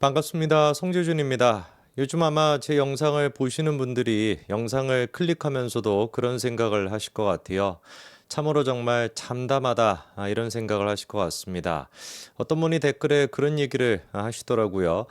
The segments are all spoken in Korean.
반갑습니다. 송재준입니다. 요즘 아마 제 영상을 보시는 분들이 영상을 클릭하면서도 그런 생각을 하실 것 같아요. 참으로 정말 참담하다, 이런 생각을 하실 것 같습니다. 어떤 분이 댓글에 그런 얘기를 하시더라고요.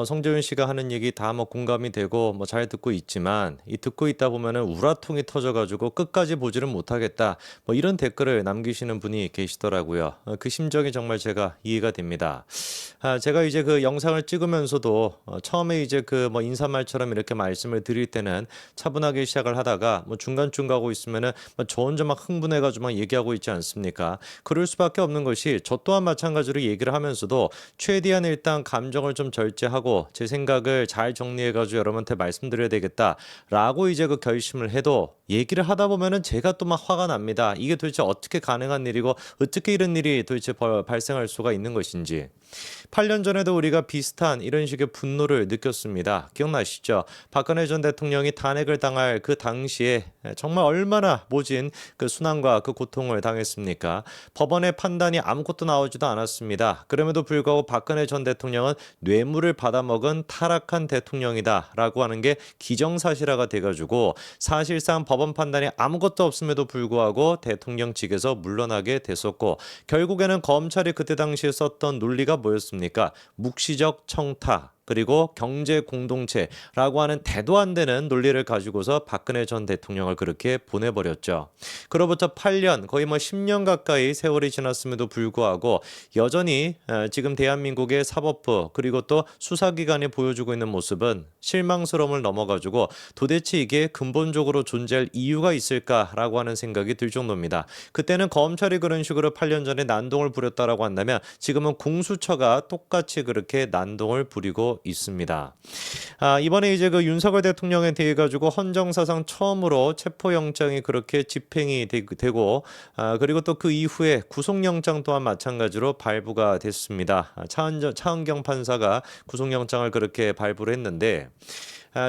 송재준 씨가 하는 얘기 다 공감이 되고 잘 듣고 있지만 이 듣고 있다 보면은 우라통이 터져가지고 끝까지 보지를 못하겠다. 이런 댓글을 남기시는 분이 계시더라고요. 그 심정이 정말 제가 이해가 됩니다. 제가 이제 그 영상을 찍으면서도 처음에 이제 그 인사말처럼 이렇게 말씀을 드릴 때는 차분하게 시작을 하다가 중간쯤 가고 있으면은 저 혼자 막 흥분해 가지고 막 얘기하고 있지 않습니까? 그럴 수밖에 없는 것이 저 또한 마찬가지로 얘기를 하면서도 최대한 일단 감정을 좀 절제하고 제 생각을 잘 정리해 가지고 여러분한테 말씀드려야 되겠다라고 이제 그 결심을 해도 얘기를 하다 보면은 제가 또 막 화가 납니다. 이게 도대체 어떻게 가능한 일이고 어떻게 이런 일이 도대체 발생할 수가 있는 것인지. 8년 전에도 우리가 비슷한 이런 식의 분노를 느꼈습니다. 기억나시죠? 박근혜 전 대통령이 탄핵을 당할 그 당시에 정말 얼마나 모진 그 순환과 그 고통을 당했습니까? 법원의 판단이 아무것도 나오지도 않았습니다. 그럼에도 불구하고 박근혜 전 대통령은 뇌물을 받아먹은 타락한 대통령이다라고 하는 게 기정사실화가 돼가지고 사실상 법원 판단이 아무것도 없음에도 불구하고 대통령직에서 물러나게 됐었고 결국에는 검찰이 그때 당시에 썼던 논리가 뭐였습니까? 묵시적 청탁. 그리고 경제 공동체라고 하는 대도 안 되는 논리를 가지고서 박근혜 전 대통령을 그렇게 보내버렸죠. 그로부터 8년, 거의 10년 가까이 세월이 지났음에도 불구하고 여전히 지금 대한민국의 사법부 그리고 또 수사기관이 보여주고 있는 모습은 실망스러움을 넘어가지고 도대체 이게 근본적으로 존재할 이유가 있을까라고 하는 생각이 들 정도입니다. 그때는 검찰이 그런 식으로 8년 전에 난동을 부렸다라고 한다면 지금은 공수처가 똑같이 그렇게 난동을 부리고 있습니다. 이번에 이제 그 윤석열 대통령에 대해 가지고 헌정사상 처음으로 체포영장이 그렇게 집행이 되고 그리고 또 그 이후에 구속영장 또한 마찬가지로 발부가 됐습니다. 차은경 판사가 구속영장을 그렇게 발부를 했는데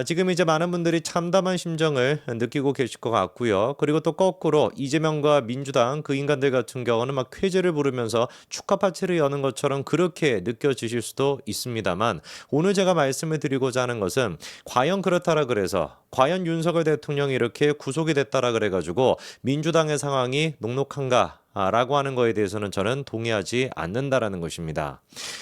지금 이제 많은 분들이 참담한 심정을 느끼고 계실 것 같고요. 그리고 또 거꾸로 이재명과 민주당 그 인간들 같은 경우는 막 쾌재를 부르면서 축하 파티를 여는 것처럼 그렇게 느껴지실 수도 있습니다만 오늘 제가 말씀을 드리고자 하는 것은 과연 그렇다라 그래서 과연 윤석열 대통령이 이렇게 구속이 됐다라 그래가지고 민주당의 상황이 녹록한가? 라고 하는 거에 대해서는 저는 동의하지 않는다라는 것입니다.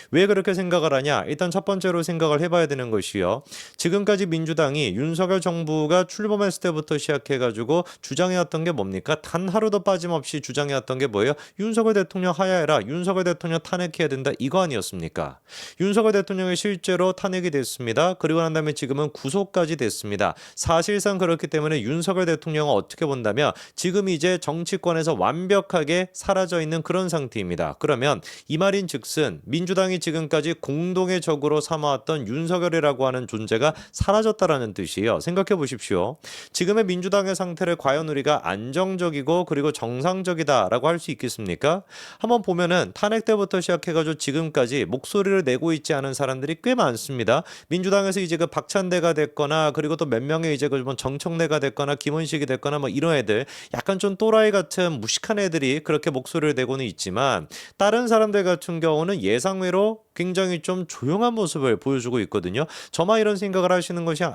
왜 그렇게 생각을 하냐? 일단 첫 번째로 생각을 해봐야 되는 것이요. 지금까지 민주당이 윤석열 정부가 출범했을 때부터 시작해가지고 주장해왔던 게 뭡니까? 단 하루도 빠짐없이 주장해왔던 게 뭐예요? 윤석열 대통령 하야해라. 윤석열 대통령 탄핵해야 된다. 이거 아니었습니까? 윤석열 대통령이 실제로 탄핵이 됐습니다. 그리고 난 다음에 지금은 구속까지 됐습니다. 사실상 그렇기 때문에 윤석열 대통령은 어떻게 본다면 지금 이제 정치권에서 완벽하게 사라져 있는 그런 상태입니다. 그러면 이 말인 즉슨 민주당이 지금까지 공동의 적으로 삼아왔던 윤석열이라고 하는 존재가 사라졌다라는 뜻이에요. 생각해 보십시오. 지금의 민주당의 상태를 과연 우리가 안정적이고 그리고 정상적이다라고 할 수 있겠습니까? 한번 보면은 탄핵 때부터 시작해가지고 지금까지 목소리를 내고 있지 않은 사람들이 꽤 많습니다. 민주당에서 이제 그 박찬대가 됐거나 그리고 또 몇 명의 이제 그 정청래가 됐거나 김원식이 됐거나 이런 애들 약간 좀 또라이 같은 무식한 애들이 그렇게 목소리를 내고는 있지만 다른 사람들 같은 경우는 예상외로 굉장히 좀 조용한 모습을 보여주고 있거든요. 저만 이런 생각을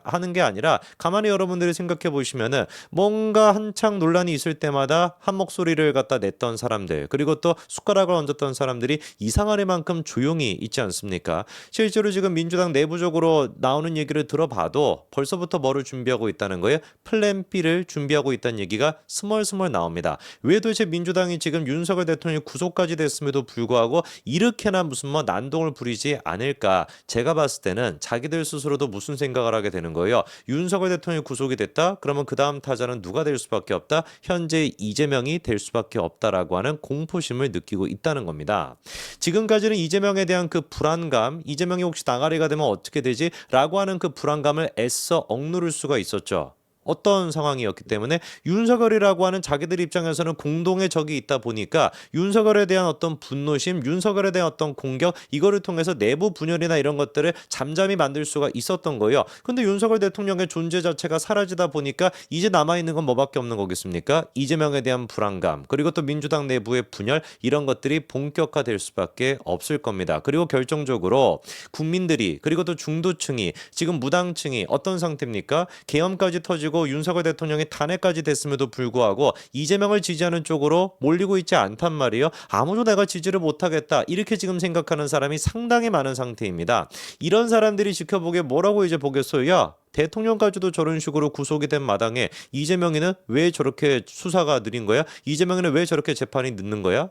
하는 게 아니라 가만히 여러분들이 생각해 보시면은 뭔가 한창 논란이 있을 때마다 한 목소리를 갖다 냈던 사람들 그리고 또 숟가락을 얹었던 사람들이 이상한 애만큼 조용히 있지 않습니까? 실제로 지금 민주당 내부적으로 나오는 얘기를 들어봐도 벌써부터 뭐를 준비하고 있다는 거예요? 플랜 B를 준비하고 있다는 얘기가 스멀스멀 나옵니다. 왜 도대체 민주당이 지금 윤석열 대통령이 구속까지 됐음에도 불구하고 이렇게나 무슨 난동을 부리지 않을까? 제가 봤을 때는 자기들 스스로도 무슨 생각을 하게 되는 거예요. 윤석열 대통령이 구속이 됐다? 그러면 그 다음 타자는 누가 될 수밖에 없다? 현재 이재명이 될 수밖에 없다라고 하는 공포심을 느끼고 있다는 겁니다. 지금까지는 이재명에 대한 그 불안감, 이재명이 혹시 나가리가 되면 어떻게 되지? 라고 하는 그 불안감을 애써 억누를 수가 있었죠. 어떤 상황이었기 때문에 윤석열이라고 하는 자기들 입장에서는 공동의 적이 있다 보니까 윤석열에 대한 어떤 분노심, 윤석열에 대한 어떤 공격, 이거를 통해서 내부 분열이나 이런 것들을 잠잠히 만들 수가 있었던 거예요. 근데 윤석열 대통령의 존재 자체가 사라지다 보니까 이제 남아있는 건 뭐밖에 없는 거겠습니까? 이재명에 대한 불안감, 그리고 또 민주당 내부의 분열, 이런 것들이 본격화될 수밖에 없을 겁니다. 그리고 결정적으로 국민들이, 그리고 또 중도층이, 지금 무당층이 어떤 상태입니까? 계엄까지 터지고 윤석열 대통령이 탄핵까지 됐음에도 불구하고 이재명을 지지하는 쪽으로 몰리고 있지 않단 말이에요. 아무도 내가 지지를 못하겠다, 이렇게 지금 생각하는 사람이 상당히 많은 상태입니다. 이런 사람들이 지켜보기에 뭐라고 이제 보겠어요? 야, 대통령까지도 저런 식으로 구속이 된 마당에 이재명이는 왜 저렇게 수사가 느린 거야? 이재명이는 왜 저렇게 재판이 늦는 거야?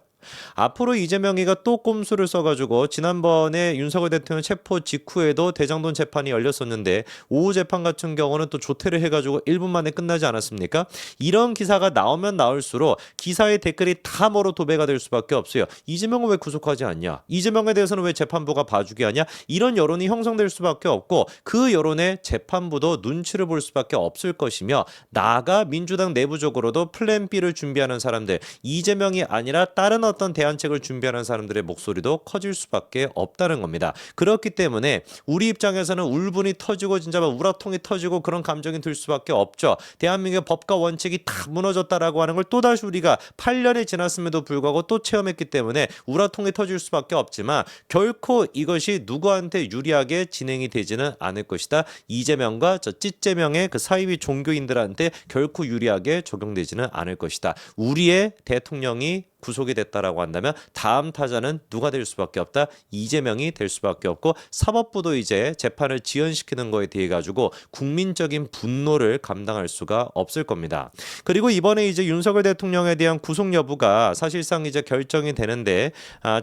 앞으로 이재명이가 또 꼼수를 써가지고 지난번에 윤석열 대통령 체포 직후에도 대장동 재판이 열렸었는데 오후 재판 같은 경우는 또 조퇴를 해가지고 1분 만에 끝나지 않았습니까? 이런 기사가 나오면 나올수록 기사의 댓글이 다 뭐로 도배가 될 수밖에 없어요. 이재명은 왜 구속하지 않냐? 이재명에 대해서는 왜 재판부가 봐주게 하냐? 이런 여론이 형성될 수밖에 없고, 그 여론에 재판부도 눈치를 볼 수밖에 없을 것이며, 나아가 민주당 내부적으로도 플랜 B를 준비하는 사람들, 이재명이 아니라 다른 어떤 대안책을 준비하는 사람들의 목소리도 커질 수밖에 없다는 겁니다. 그렇기 때문에 우리 입장에서는 울분이 터지고 진짜 막 우라통이 터지고 그런 감정이 들 수밖에 없죠. 대한민국의 법과 원칙이 다 무너졌다라고 하는 걸 또다시 우리가 8년이 지났음에도 불구하고 또 체험했기 때문에 우라통이 터질 수밖에 없지만, 결코 이것이 누구한테 유리하게 진행이 되지는 않을 것이다. 이재명과 저 찌재명의 그 사이비 종교인들한테 결코 유리하게 적용되지는 않을 것이다. 우리의 대통령이 구속이 됐다라고 한다면 다음 타자는 누가 될 수밖에 없다? 이재명이 될 수밖에 없고, 사법부도 이제 재판을 지연시키는 거에 대해 가지고 국민적인 분노를 감당할 수가 없을 겁니다. 그리고 이번에 이제 윤석열 대통령에 대한 구속 여부가 사실상 이제 결정이 되는데,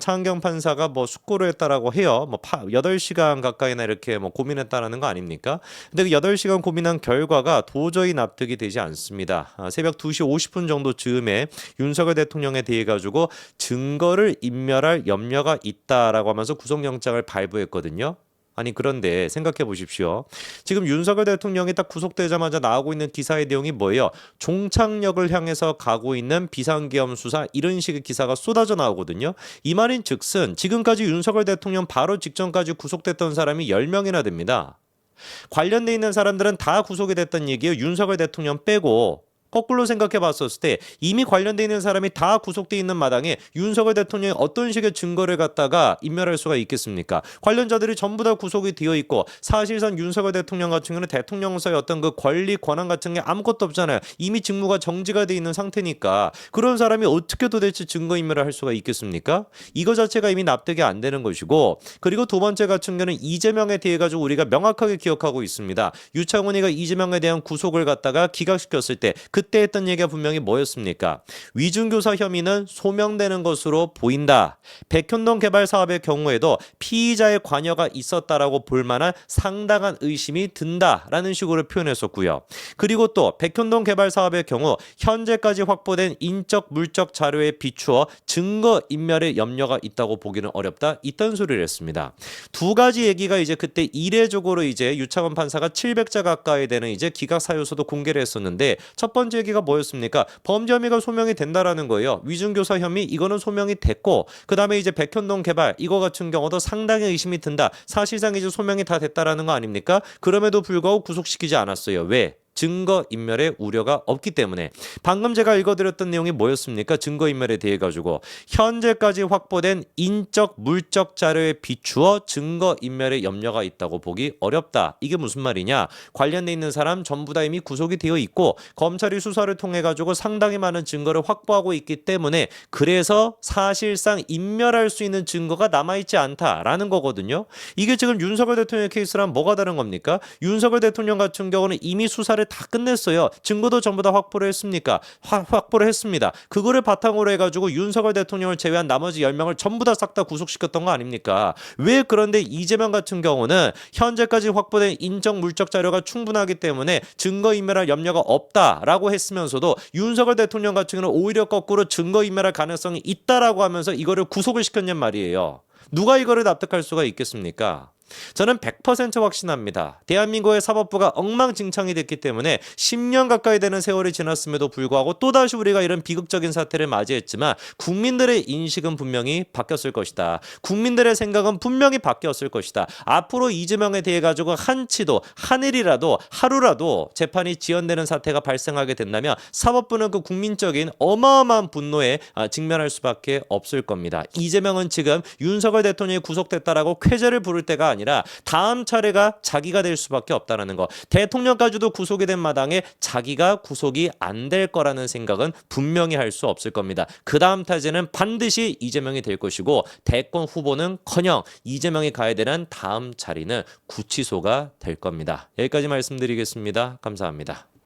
차은경 판사가 뭐 숙고를 했다라고 해요. 뭐 8시간 가까이나 이렇게 뭐 고민했다라는 거 아닙니까? 근데 그 8시간 고민한 결과가 도저히 납득이 되지 않습니다. 새벽 2시 50분 정도 즈음에 윤석열 대통령에 대해 가지고 증거를 인멸할 염려가 있다라고 하면서 구속영장을 발부했거든요. 아니, 그런데 생각해 보십시오. 지금 윤석열 대통령이 딱 구속되자마자 나오고 있는 기사의 내용이 뭐예요? 종착역을 향해서 가고 있는 비상계엄 수사, 이런 식의 기사가 쏟아져 나오거든요. 이 말인 즉슨 지금까지 윤석열 대통령 바로 직전까지 구속됐던 사람이 10명이나 됩니다. 관련돼 있는 사람들은 다 구속이 됐던 얘기예요. 윤석열 대통령 빼고. 거꾸로 생각해 봤었을 때 이미 관련돼 있는 사람이 다 구속돼 있는 마당에 윤석열 대통령이 어떤 식의 증거를 갖다가 인멸할 수가 있겠습니까? 관련자들이 전부 다 구속이 되어 있고, 사실상 윤석열 대통령 같은 경우는 대통령서의 어떤 그 권리 권한 같은 게 아무것도 없잖아요. 이미 직무가 정지가 돼 있는 상태니까 그런 사람이 어떻게 도대체 증거 인멸을 할 수가 있겠습니까? 이거 자체가 이미 납득이 안 되는 것이고, 그리고 두 번째 같은 경우는 이재명에 대해 가지고 우리가 명확하게 기억하고 있습니다. 유창훈이가 이재명에 대한 구속을 갖다가 기각시켰을 때 그때 했던 얘기가 분명히 뭐였습니까? 위중교사 혐의는 소명되는 것으로 보인다. 백현동 개발 사업의 경우에도 피의자의 관여가 있었다라고 볼 만한 상당한 의심이 든다라는 식으로 표현했었고요. 그리고 또 백현동 개발 사업의 경우 현재까지 확보된 인적 물적 자료에 비추어 증거 인멸의 염려가 있다고 보기는 어렵다. 이딴 소리를 했습니다. 두 가지 얘기가 이제 그때 이례적으로 이제 유창원 판사가 700자 가까이 되는 이제 기각 사유서도 공개를 했었는데, 첫 번째 얘기가 뭐였습니까? 범죄 혐의가 소명이 된다라는 거예요. 위중교사 혐의, 이거는 소명이 됐고, 그 다음에 이제 백현동 개발, 이거 같은 경우도 상당히 의심이 든다. 사실상 이제 소명이 다 됐다라는 거 아닙니까? 그럼에도 불구하고 구속시키지 않았어요. 왜? 증거 인멸의 우려가 없기 때문에. 방금 제가 읽어드렸던 내용이 뭐였습니까? 증거 인멸에 대해 가지고 현재까지 확보된 인적 물적 자료에 비추어 증거 인멸의 염려가 있다고 보기 어렵다. 이게 무슨 말이냐? 관련돼 있는 사람 전부 다 이미 구속이 되어 있고 검찰이 수사를 통해 가지고 상당히 많은 증거를 확보하고 있기 때문에, 그래서 사실상 인멸할 수 있는 증거가 남아있지 않다라는 거거든요. 이게 지금 윤석열 대통령의 케이스랑 뭐가 다른 겁니까? 윤석열 대통령 같은 경우는 이미 수사를 다 끝냈어요. 증거도 전부 다 확보를 했습니까? 확보를 했습니다. 그거를 바탕으로 해가지고 윤석열 대통령을 제외한 나머지 10명을 전부 다 싹 다 구속시켰던 거 아닙니까? 왜 그런데 이재명 같은 경우는 현재까지 확보된 인적 물적 자료가 충분하기 때문에 증거인멸할 염려가 없다라고 했으면서도 윤석열 대통령 같은 경우는 오히려 거꾸로 증거인멸할 가능성이 있다라고 하면서 이거를 구속을 시켰냔 말이에요. 누가 이거를 납득할 수가 있겠습니까? 저는 100% 확신합니다. 대한민국의 사법부가 엉망진창이 됐기 때문에 10년 가까이 되는 세월이 지났음에도 불구하고 또다시 우리가 이런 비극적인 사태를 맞이했지만 국민들의 인식은 분명히 바뀌었을 것이다. 국민들의 생각은 분명히 바뀌었을 것이다. 앞으로 이재명에 대해 가지고 한치도 한일이라도 하루라도 재판이 지연되는 사태가 발생하게 된다면 사법부는 그 국민적인 어마어마한 분노에 직면할 수밖에 없을 겁니다. 이재명은 지금 윤석열 대통령이 구속됐다라고 쾌재를 부를 때가 아니라 다음 차례가 자기가 될 수밖에 없다는 거. 대통령까지도 구속이 된 마당에 자기가 구속이 안 될 거라는 생각은 분명히 할 수 없을 겁니다. 그 다음 타지는 반드시 이재명이 될 것이고 대권 후보는커녕 이재명이 가야 되는 다음 자리는 구치소가 될 겁니다. 여기까지 말씀드리겠습니다. 감사합니다.